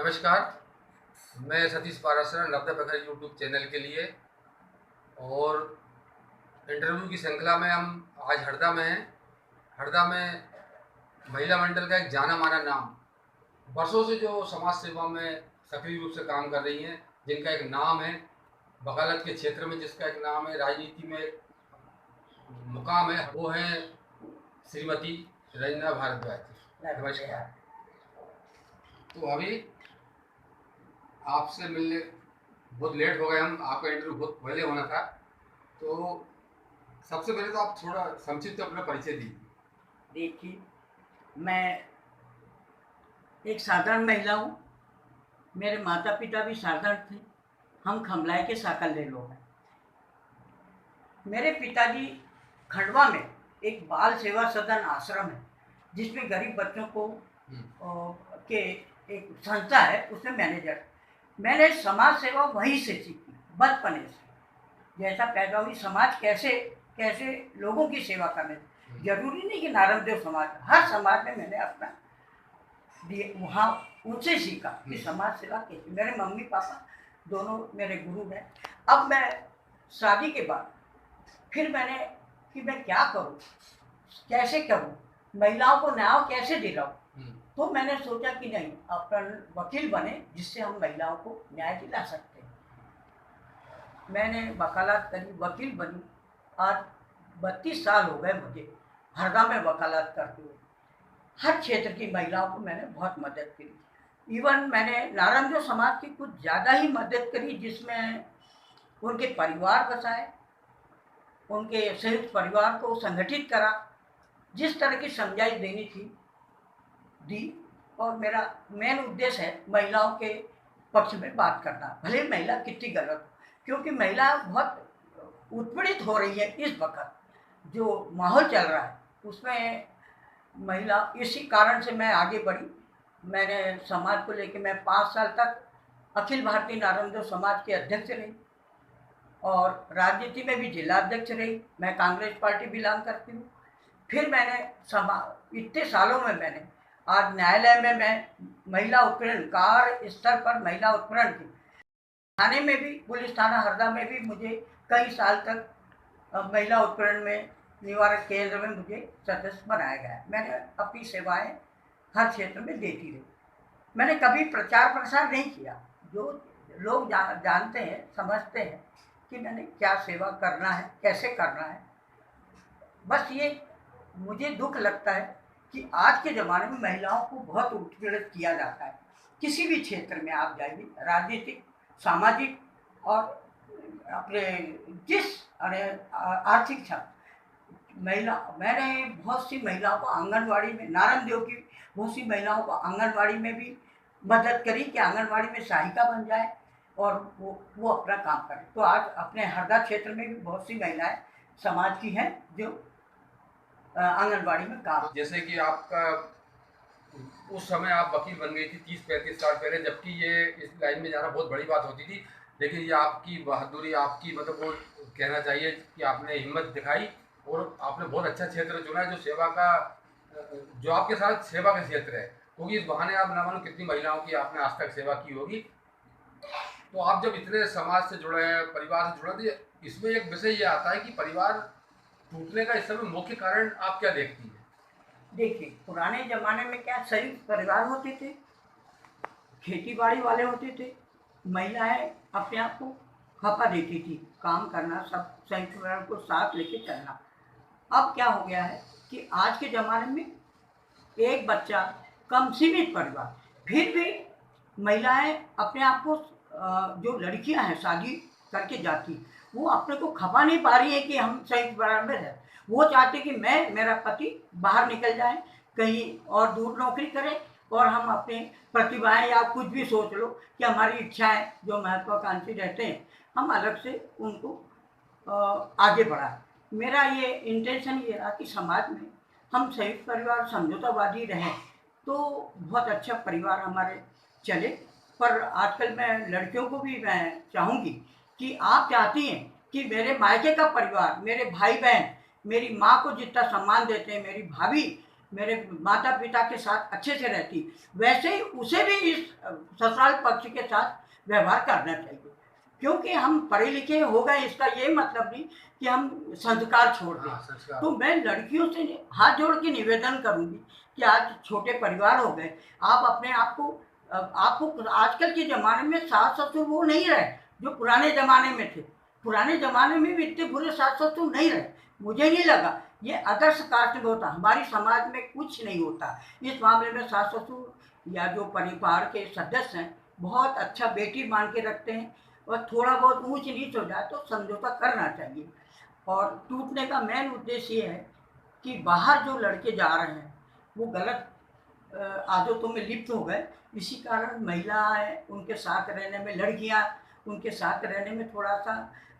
नमस्कार। मैं सतीश पाराशर नवदा प्रखर यूट्यूब चैनल के लिए और इंटरव्यू की श्रृंखला में हम आज हरदा में हैं। हरदा में महिला मंडल का एक जाना माना नाम, वर्षों से जो समाज सेवा में सक्रिय रूप से काम कर रही हैं, जिनका एक नाम है वकालत के क्षेत्र में, जिसका एक नाम है, राजनीति में एक मुकाम है, वो है श्रीमती रंजना भारद्वाज। नमस्कार। तो अभी आपसे मिलने बहुत लेट हो गए, हम आपका इंटरव्यू बहुत पहले होना था। तो सबसे पहले तो आप थोड़ा संक्षिप्त अपना परिचय दीजिए। देखिए, मैं एक साधारण महिला हूँ। मेरे माता पिता भी साधारण थे। हम खमलाय के साकल्य लोग हैं। मेरे पिताजी खंडवा में एक बाल सेवा सदन आश्रम है, जिसमें गरीब बच्चों को के एक संस्था है, उसमें मैनेजर। मैंने समाज सेवा वहीं से सीखी, बचपने से। जैसा पैदा हुई, समाज कैसे कैसे लोगों की सेवा करने, जरूरी नहीं कि नारायणदेव समाज, हर समाज में मैंने अपना वहाँ उनसे सीखा कि समाज सेवा कैसे। मेरे मम्मी पापा दोनों मेरे गुरु हैं। अब मैं शादी के बाद फिर मैंने कि मैं क्या करूँ, कैसे करूँ, महिलाओं को न्याय कैसे दिलाऊँ। तो मैंने सोचा कि नहीं, अपन वकील बने जिससे हम महिलाओं को न्याय दिला सकते हैं। मैंने वकालत करी, वकील बनी। आज 32 साल हो गए मुझे हरदा में वकालत करते हुए। हर क्षेत्र की महिलाओं को मैंने बहुत मदद करी। इवन मैंने नारायणदेव समाज की कुछ ज़्यादा ही मदद करी, जिसमें उनके परिवार बचाए, उनके संयुक्त परिवार को संगठित करा, जिस तरह की समझाई देनी थी दी। और मेरा मेन उद्देश्य है महिलाओं के पक्ष में बात करना, भले महिला कितनी गलत हो, क्योंकि महिला बहुत उत्पीड़ित हो रही है इस वक्त। जो माहौल चल रहा है उसमें महिला, इसी कारण से मैं आगे बढ़ी। मैंने समाज को लेकर मैं 5 साल तक अखिल भारतीय नारायणदेव समाज के अध्यक्ष रही और राजनीति में भी जिला अध्यक्ष रही। मैं कांग्रेस पार्टी बिलोंग करती हूँ। फिर मैंने इतने सालों में मैंने आज न्यायालय में मैं महिला उत्पीड़न, कार्य स्तर पर महिला उत्पीड़न की थाने में भी, पुलिस थाना हरदा में भी मुझे कई साल तक महिला उत्पीड़न में निवारक केंद्र में मुझे सदस्य बनाया गया है। मैंने अपनी सेवाएं हर क्षेत्र में देती रही। मैंने कभी प्रचार प्रसार नहीं किया। जो लोग जानते हैं, समझते हैं कि मैंने क्या सेवा करना है, कैसे करना है। बस ये मुझे दुख लगता है कि आज के ज़माने में महिलाओं को बहुत उत्पीड़ित किया जाता है। किसी भी क्षेत्र में आप जाइए, राजनीतिक, सामाजिक और अपने जिस आर्थिक क्षेत्र, महिला, मैंने बहुत सी महिलाओं को आंगनवाड़ी में, नारायणदेव की बहुत सी महिलाओं को आंगनवाड़ी में भी मदद करी कि आंगनवाड़ी में सहायिका बन जाए और वो अपना काम करें। तो आज अपने हरदा क्षेत्र में भी बहुत सी महिलाएं समाज की हैं जो आंगनवाड़ी में काम। जैसे कि आपका उस समय आप वकील बन गई थी 30-35 साल पहले, जबकि ये इस लाइन में जाना बहुत बड़ी बात होती थी, लेकिन ये आपकी बहादुरी, आपकी मतलब वो कहना चाहिए कि आपने हिम्मत दिखाई और आपने बहुत अच्छा क्षेत्र चुना जो सेवा का, जो आपके साथ सेवा का क्षेत्र है, क्योंकि इस बहाने आप ना मानो कितनी महिलाओं की आपने आज तक सेवा की होगी। तो आप जब इतने समाज से जुड़े हैं, परिवार से जुड़े, तो इसमें एक विषय ये आता है कि परिवार टूटने का इस समय मुख्य कारण आप क्या देखती हैं? देखिए, पुराने जमाने में क्या संयुक्त परिवार होते थे, खेती बाड़ी वाले होते थे, महिलाएं अपने आप को खपा देती थी, काम करना, सब संयुक्त परिवार को साथ लेके चलना। अब क्या हो गया है कि आज के ज़माने में एक बच्चा, कम सीमित परिवार, फिर भी महिलाएं अपने आप को, जो लड़कियां हैं शादी करके जाती, वो अपने को खपा नहीं पा रही है कि हम संयुक्त परिवार में रहें। वो चाहते कि मेरा पति बाहर निकल जाए, कहीं और दूर नौकरी करे, और हम अपने प्रतिभाएं या कुछ भी सोच लो कि हमारी इच्छाएं जो महत्वाकांक्षी रहते हैं, हम अलग से उनको आगे बढ़ाएं। मेरा ये इंटेंशन ये रहा कि समाज में हम संयुक्त परिवार, समझौतावादी रहें तो बहुत अच्छा परिवार हमारे चले। पर आजकल मैं लड़कियों को भी मैं चाहूँगी कि आप चाहती हैं कि मेरे मायके का परिवार, मेरे भाई बहन मेरी माँ को जितना सम्मान देते हैं, मेरी भाभी मेरे माता पिता के साथ अच्छे से रहती, वैसे ही उसे भी इस ससुराल पक्ष के साथ व्यवहार करना चाहिए। क्योंकि हम पढ़े लिखे हो गए इसका ये मतलब नहीं कि हम संस्कार छोड़ दें। हाँ, संस्कार। तो मैं लड़कियों से हाथ जोड़ के निवेदन करूंगी कि आज छोटे परिवार हो गए, आप अपने आप को आपको आजकल के ज़माने में सास ससुर वो नहीं रहे जो पुराने ज़माने में थे। पुराने ज़माने में भी इतने बुरे सास ससुर नहीं रहे, मुझे नहीं लगा। ये आदर्श कास्ट में होता, हमारी समाज में कुछ नहीं होता इस मामले में। सास ससुर या जो परिवार के सदस्य हैं बहुत अच्छा बेटी मान के रखते हैं, और थोड़ा बहुत ऊंच नीच हो जाए तो समझौता करना चाहिए। और टूटने का मेन उद्देश्य ये है कि बाहर जो लड़के जा रहे हैं वो गलत आदतों में लिप्त हो गए, इसी कारण महिलाएं उनके साथ रहने में, लड़कियां उनके साथ रहने में थोड़ा सा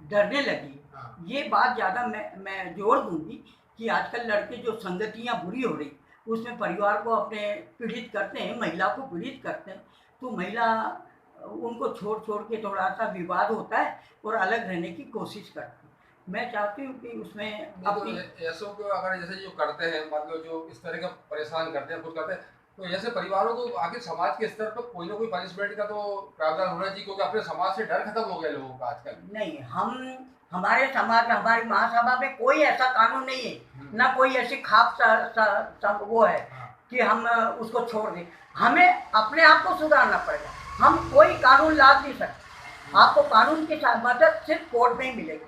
डरने लगी। हाँ। ये बात ज़्यादा मैं जोर दूंगी कि आजकल लड़के जो संगतियां बुरी हो रही उसमें परिवार को अपने पीड़ित करते हैं, महिला को पीड़ित करते हैं, तो महिला उनको छोड़ छोड़ के थोड़ा सा विवाद होता है और अलग रहने की कोशिश करती है। मैं चाहती हूँ कि उसमें नहीं तो अपनी ऐसों को अगर जैसे जो करते हैं, मतलब जो इस तरह का परेशान करते हैं, कुछ करते हैं, तो ऐसे परिवारों को आखिर समाज के स्तर पर कोई ना कोई पनिशमेंट का तो प्रावधान होना चाहिए, क्योंकि अपने समाज से डर खत्म हो गया लोगों का आजकल। नहीं, हमारे समाज में, हमारी महासभा में कोई ऐसा कानून नहीं है, ना कोई ऐसी वो है हाँ। कि हम उसको छोड़ दें। हमें अपने आप को सुधारना पड़ेगा, हम कोई कानून लाद नहीं सकते। आपको कानून की मदद सिर्फ कोर्ट में ही मिलेगी,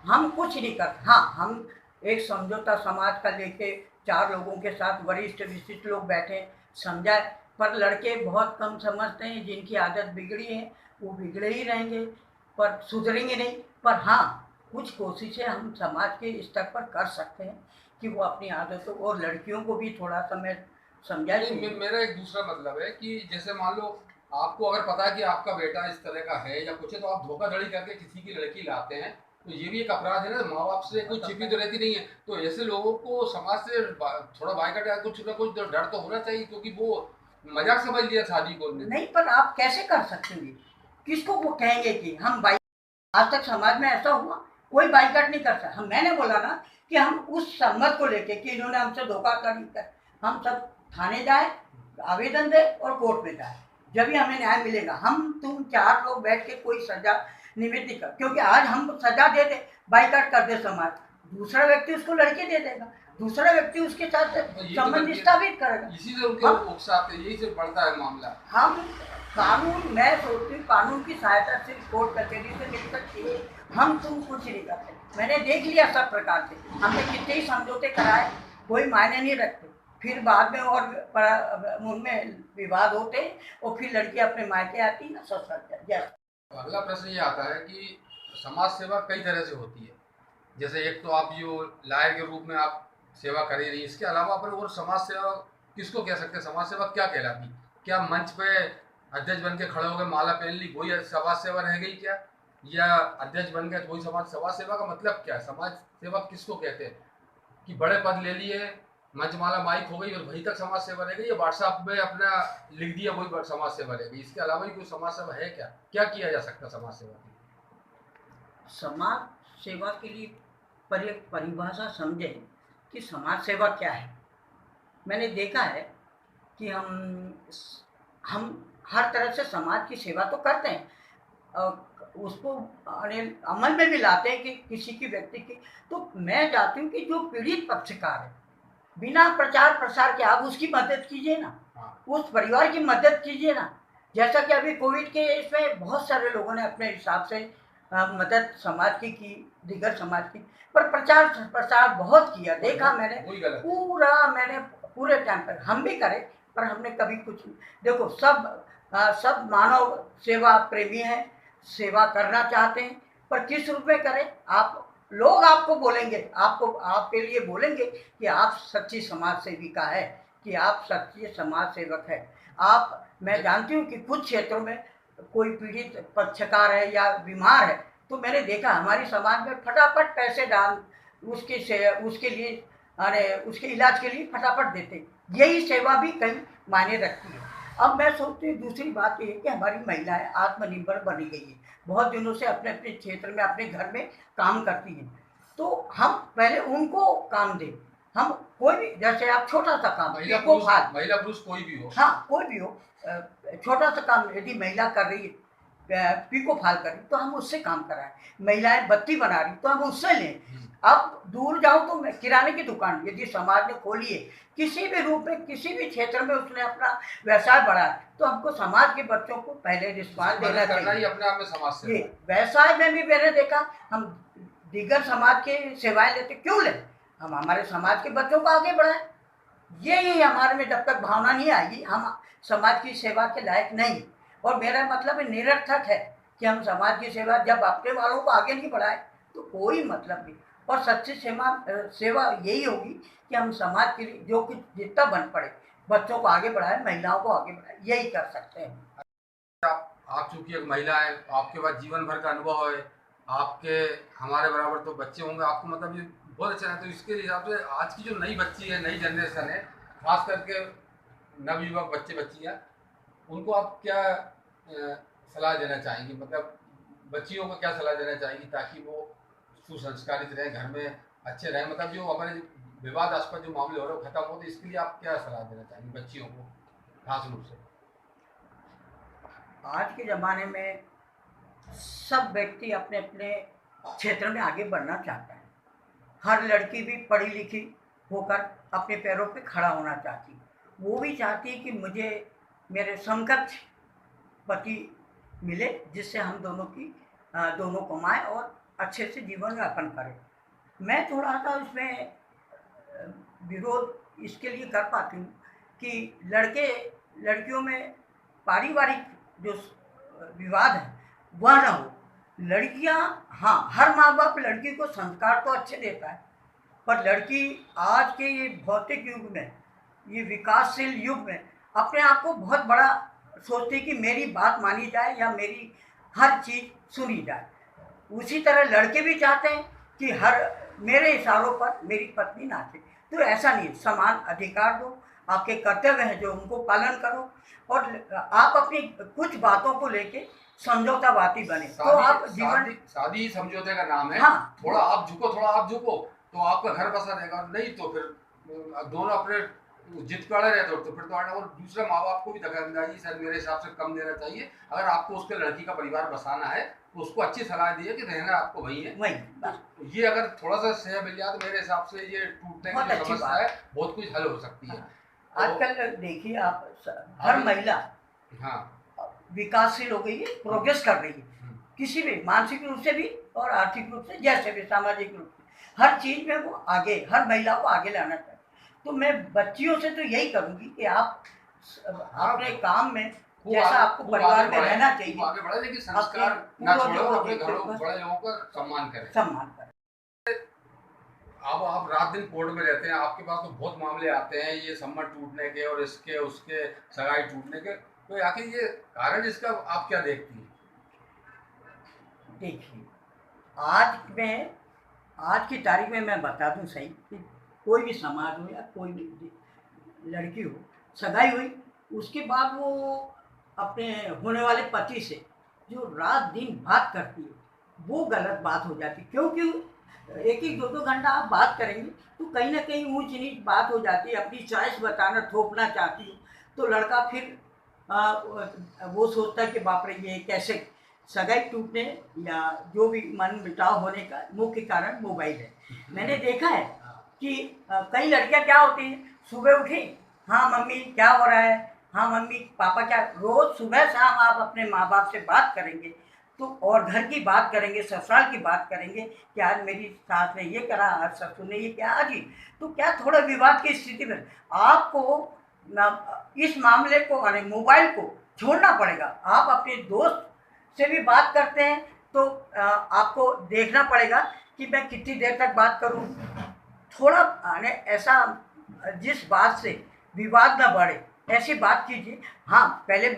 हम कुछ नहीं करते। हाँ, हम एक समझौता समाज का लेके 4 लोगों के साथ वरिष्ठ विशिष्ट लोग बैठे समझाए, पर लड़के बहुत कम समझते हैं, जिनकी आदत बिगड़ी है वो बिगड़े ही रहेंगे, पर सुधरेंगे नहीं। पर हाँ, कुछ कोशिशें हम समाज के स्तर पर कर सकते हैं कि वो अपनी आदतों, और लड़कियों को भी थोड़ा सा मैं समझा नहीं, दूँ। मेरा एक दूसरा मतलब है कि जैसे मान लो आपको अगर पता है कि आपका बेटा इस तरह का है या कुछ है, तो आप धोखाधड़ी करके किसी की लड़की लाते हैं, तो ये भी एक अपराध है ना। माँ बाप से कुछ छिपी तो रहती नहीं है, तो ऐसे लोगों को समाज से थोड़ा बाइकआउट या कुछ ना कुछ डर तो होना चाहिए, क्योंकि वो मजाक समझ लिया शादी को उन्होंने। नहीं, पर आप कैसे कर सकते हैं? किसको वो कहेंगे कि हम बाइक, आज तक समाज में ऐसा हुआ कोई बाइकआउट नहीं करता। हम, मैंने बोला ना कि हम उस सम्मत को लेके कि इन्होंने हमसे धोखाधड़ी कर, हम सब थाने जाए, आवेदन दे और कोर्ट में जाए, जब भी हमें न्याय मिलेगा। हम तुम 4 लोग बैठ के कोई सजा निमित्त नहीं कर, क्योंकि आज हम सजा दे दे, बाइकआउट कर दे समाज, दूसरा व्यक्ति उसको लड़के दे देगा, दूसरा व्यक्ति उसके साथ तो ये तो संबंध स्थापित करेगा। इसी से उनके उकसाते, यही से बढ़ता है मामला। हम कानून, मैं सोचती हूँ कानून की सहायता सिर्फ कोर्ट कचहरी से मिल सकती है, हम तुम कुछ नहीं करते। मैंने देख लिया सब प्रकार से, हमने कितने ही समझौते कराए, कोई मायने नहीं रखते, फिर बाद में और उनमें विवाद होते और फिर लड़की अपने मायके आती ना ससुराल जाती। तो अगला प्रश्न ये आता है कि समाज सेवा कई तरह से होती है। जैसे एक तो आप जो लायर के रूप में आप सेवा कर ही रही, इसके अलावा अपन और समाज सेवा किसको कह सकते हैं? समाज सेवा क्या कहलाती? क्या मंच पे अध्यक्ष बन के खड़े हो गए, माला पहन ली, वही समाज सेवा रह गई क्या? या अध्यक्ष बन गए वही समाज सेवा का मतलब क्या है? समाज सेवा किसको कहते हैं? कि बड़े पद ले लिए, मंचमाला माइक हो गई और वहीं तक समाज सेवा रह गई, या व्हाट्सएप में अपना लिख दिया वही समाज सेवा रह गई? इसके अलावा ही कोई समाज सेवा है क्या? क्या किया जा सकता समाज सेवा के लिए? समाज सेवा के लिए पर एक परिभाषा समझें कि समाज सेवा क्या है। मैंने देखा है कि हम हर तरह से समाज की सेवा तो करते हैं, उसको अमल में भी लाते हैं कि किसी की व्यक्ति की। तो मैं चाहती हूँ कि जो पीड़ित पक्षकार है, बिना प्रचार प्रसार के आप उसकी मदद कीजिए ना, उस परिवार की मदद कीजिए ना। जैसा कि अभी कोविड के इसमें बहुत सारे लोगों ने अपने हिसाब से मदद समाज की, दिगर समाज की, पर प्रचार प्रसार बहुत किया, देखा मैंने पूरा, मैंने पूरे टाइम पर हम भी करे, पर हमने कभी कुछ, देखो सब मानव सेवा प्रेमी हैं, सेवा करना चाहते हैं, पर किस रूप में करें? आप लोग आपको बोलेंगे, आपके लिए बोलेंगे कि आप सच्ची समाज सेविका है, कि आप सच्ची समाज सेवक है आप। मैं जानती हूँ कि कुछ क्षेत्रों में कोई पीड़ित पक्षकार है या बीमार है, तो मैंने देखा हमारी समाज में फटाफट पैसे डाल उसके लिए, अरे उसके इलाज के लिए फटाफट देते। यही सेवा भी कहीं मायने रखती है। अब मैं सोचती हूँ दूसरी बात ये है कि हमारी महिलाएं आत्मनिर्भर बनी गई है, बहुत दिनों से अपने अपने क्षेत्र में, अपने घर में काम करती हैं, तो हम पहले उनको काम दें। हम कोई भी, जैसे आप छोटा सा काम, महिला पीको पुरुष, फाल, महिला पुरुष कोई भी हो। हाँ कोई भी हो, छोटा सा काम यदि महिला कर रही है, पीको फाल कर रही, तो हम उससे काम कराएं। महिलाएं बत्ती बना रही तो हम उससे लें। अब दूर जाओ तो मैं किराने की दुकान यदि समाज ने खोली है, किसी भी रूप में किसी भी क्षेत्र में उसने अपना व्यवसाय बढ़ाया, तो हमको समाज के बच्चों को पहले रिस्पॉन्स देना करना ही चाहिए। अपने आप में समाज सेवा ये है। व्यवसाय में भी मैंने देखा, हम दिग्गज समाज के सेवाएं लेते क्यों लें, हम हमारे समाज के बच्चों को आगे बढ़ाएं। यही हमारे में जब तक भावना नहीं आएगी, हम समाज की सेवा के लायक नहीं। और मेरा मतलब निरर्थक है कि हम समाज की सेवा जब अपने वालों को आगे नहीं बढ़ाए तो कोई मतलब नहीं। और सच्ची सेवा यही होगी कि हम समाज के लिए जो कुछ जितना बन पड़े, बच्चों को आगे बढ़ाए, महिलाओं को आगे बढ़ाए, यही कर सकते हैं। आप चूंकि एक महिला है, आपके पास जीवन भर का अनुभव है, आपके हमारे बराबर तो बच्चे होंगे, आपको मतलब ये बहुत अच्छा है। तो इसके हिसाब से आज की जो नई बच्ची है, नई जनरेशन है, खास करके नवयुवक बच्चे बच्चियाँ, उनको आप क्या सलाह देना चाहेंगी? मतलब बच्चियों को क्या सलाह देना चाहेंगी ताकि वो सुसंस्कारित रहें, घर में अच्छे रहें, मतलब जो हमारे विवादास्पद जो मामले हो रहे हैं वो खत्म हो, तो इसके लिए आप क्या सलाह देना चाहेंगी बच्चियों को खास रूप से? आज के ज़माने में सब व्यक्ति अपने अपने क्षेत्र में आगे बढ़ना चाहता है। हर लड़की भी पढ़ी लिखी होकर अपने पैरों पे खड़ा होना चाहती है। वो भी चाहती है कि मुझे मेरे समकक्ष पति मिले, जिससे हम दोनों की दोनों कमाएं और अच्छे से जीवन यापन करें। मैं थोड़ा सा इसमें विरोध इसके लिए कर पाती हूँ कि लड़के लड़कियों में पारिवारिक जो विवाद है वह ना हो। लड़कियां, हाँ हर माँ बाप लड़की को संस्कार तो अच्छे देता है, पर लड़की आज के ये भौतिक युग में, ये विकासशील युग में अपने आप को बहुत बड़ा सोचती कि मेरी बात मानी जाए या मेरी हर चीज़ सुनी जाए। उसी तरह लड़के भी चाहते हैं कि हर मेरे इशारों पर मेरी पत्नी नाचे। तो ऐसा नहीं, समान अधिकार दो, आपके कर्तव्य हैं जो उनको पालन करो, और आप अपनी कुछ बातों को लेके समझौतावादी बने तो आप जीवन। शादी समझौते का नाम है। हाँ, थोड़ा आप झुको, थोड़ा आप झुको, तो आपका घर बसा रहेगा। नहीं तो फिर दोनों अपने जिद पे अड़े रहते हो, तो फिर तो आना। और दूसरे माँ बाप को भी दखलंदाजी शायद मेरे हिसाब से कम देना चाहिए। अगर आपको उसके लड़की का परिवार बसाना है तो उसको अच्छी सलाह दी है कि रहना आपको वही है। वही तो ये अगर थोड़ा सा सह मिल जाए तो मेरे हिसाब से ये टूटने की जो समस्या है बहुत कुछ हल हो सकती है। आजकल देखिए आप, हर महिला हाँ विकासशील हो गई है, प्रोग्रेस कर रही है, किसी भी मानसिक रूप से भी और आर्थिक रूप से, जैसे भी सामाजिक रूप से हर चीज में वो आगे, हर महिला को आगे लाना चाहिए। तो मैं बच्चियों से तो यही करूंगी कि आप अपने काम में जैसा आपको परिवार में रहना चाहिए, आगे बढ़े, लेकिन संस्कार ना छोड़ो, अपने घरों बड़े लोगों का सम्मान करें। अब आप रात दिन कोर्ट में रहते हैं, आपके पास तो बहुत मामले आते हैं ये संबंध टूटने के और इसके उसके सगाई टूटने के। तो आखिर ये कारण इसका आप क्या देखती हैं? देखिए, आज की तारीख में मैं बता दूं सही कि कोई भी समाज हो या कोई भी लड़की हो, सगाई हुई, उसके बाद वो अपने होने वाले पति से जो रात दिन बात करती है वो गलत बात हो जाती है। क्योंकि एक एक दो दो घंटा आप बात करेंगे तो कहीं ना कहीं ऊंच नीच बात हो जाती है, अपनी चॉइस बताना, थोपना चाहती हो, तो लड़का फिर वो सोचता है कि बाप रे ये कैसे। सगाई टूटने या जो भी मन मुटाव होने का मुख्य कारण मोबाइल है। मैंने देखा है कि कई लड़कियां क्या होती हैं, सुबह उठी, हाँ मम्मी क्या हो रहा है, हाँ मम्मी पापा क्या, रोज सुबह शाम आप अपने माँ बाप से बात करेंगे तो, और घर की बात करेंगे, ससुराल की बात करेंगे कि आज मेरी सास ने ये करा, आज ससुर ने ये क्या, आज ही तो क्या थोड़ा विवाद की स्थिति में आपको इस मामले को, अरे मोबाइल को छोड़ना पड़ेगा। आप अपने दोस्त से भी बात करते हैं तो आपको देखना पड़ेगा कि मैं कितनी देर तक बात करूं। थोड़ा ऐसा जिस बात से विवाद ना बढ़े ऐसी बात कीजिए। हाँ, पहले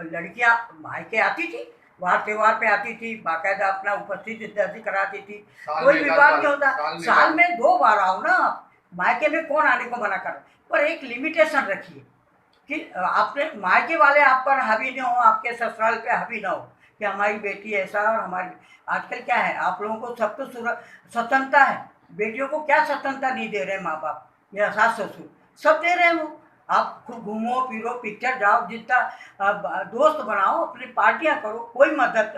लड़कियां मायके आती थी, वार त्योहार पे आती थी, बाकायदा अपना उपस्थिति दर्ज कराती थी, कोई विवाद नहीं होता। साल में 2 बार आओ ना आप, मायके में कौन आने को मना कर, पर एक लिमिटेशन रखिए कि अपने मायके वाले आप पर हावी न हो, आपके ससुराल पे हावी ना हो कि हमारी बेटी ऐसा और हमारी। आजकल क्या है, आप लोगों को सब तो स्वतंत्रता है, बेटियों को क्या स्वतंत्रता नहीं दे रहे माँ बाप। मेरा सास ससुर सब दे रहे हैं वो। आप खूब घूमो फिरो, पिक्चर जाओ, जितना दोस्त बनाओ, अपनी पार्टियां करो, कोई मदद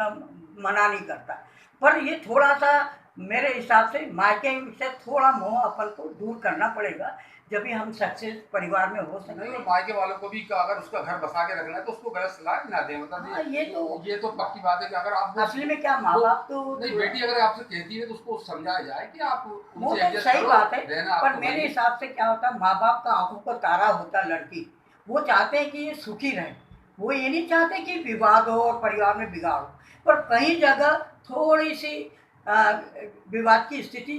मना नहीं करता। पर ये थोड़ा सा मेरे हिसाब से मायके से थोड़ा मोह अपन को दूर करना पड़ेगा, जब भी हम सक्सेस परिवार में हो नहीं, सकते। मायके वालों को भी अगर उसका घर बसा के रखना है तो उसको गलत सलाह ना दें, मतलब हाँ, ये तो पक्की बात है कि अगर आप असली में क्या माँ बाप तो नहीं, बेटी अगर आपसे कहती है तो उसको समझाया जाए कि आप वो उनसे तो एडजस्ट सही करो, बात है। रहना पर आपको मेरे भाई। हिसाब से क्या होता है, माँ बाप का आंखों का तारा होता है लड़की। वो चाहते हैं कि ये सुखी रहे, वो ये नहीं चाहते कि विवाद हो और परिवार में बिगाड़ हो। पर कहीं जगह थोड़ी सी विवाद की स्थिति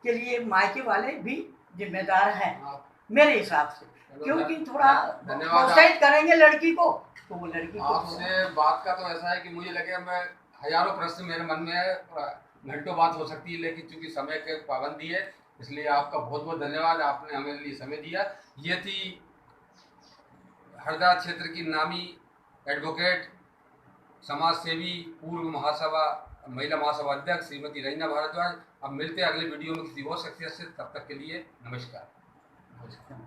के लिए मायके वाले भी जिम्मेदार हैं आप मेरे हिसाब से। चलो, क्योंकि थोड़ा धन्यवाद। प्रोत्साहित करेंगे लड़की को तो वो लड़की को आपसे बात का तो ऐसा है कि मुझे लगे मैं हजारों प्रश्न मेरे मन में है, घंटों बात हो सकती है, लेकिन चूंकि समय के पाबंदी है इसलिए आपका बहुत बहुत धन्यवाद, आपने हमें लिए समय दिया। ये थी हरदा क्षेत्र की नामी एडवोकेट, समाज सेवी, पूर्व महासभा महिला महासभा अध्यक्ष श्रीमती रंजना भारद्वाज। अब मिलते हैं अगले वीडियो में किसी और शख्सियत से, तब तक के लिए नमस्कार। नमस्कार।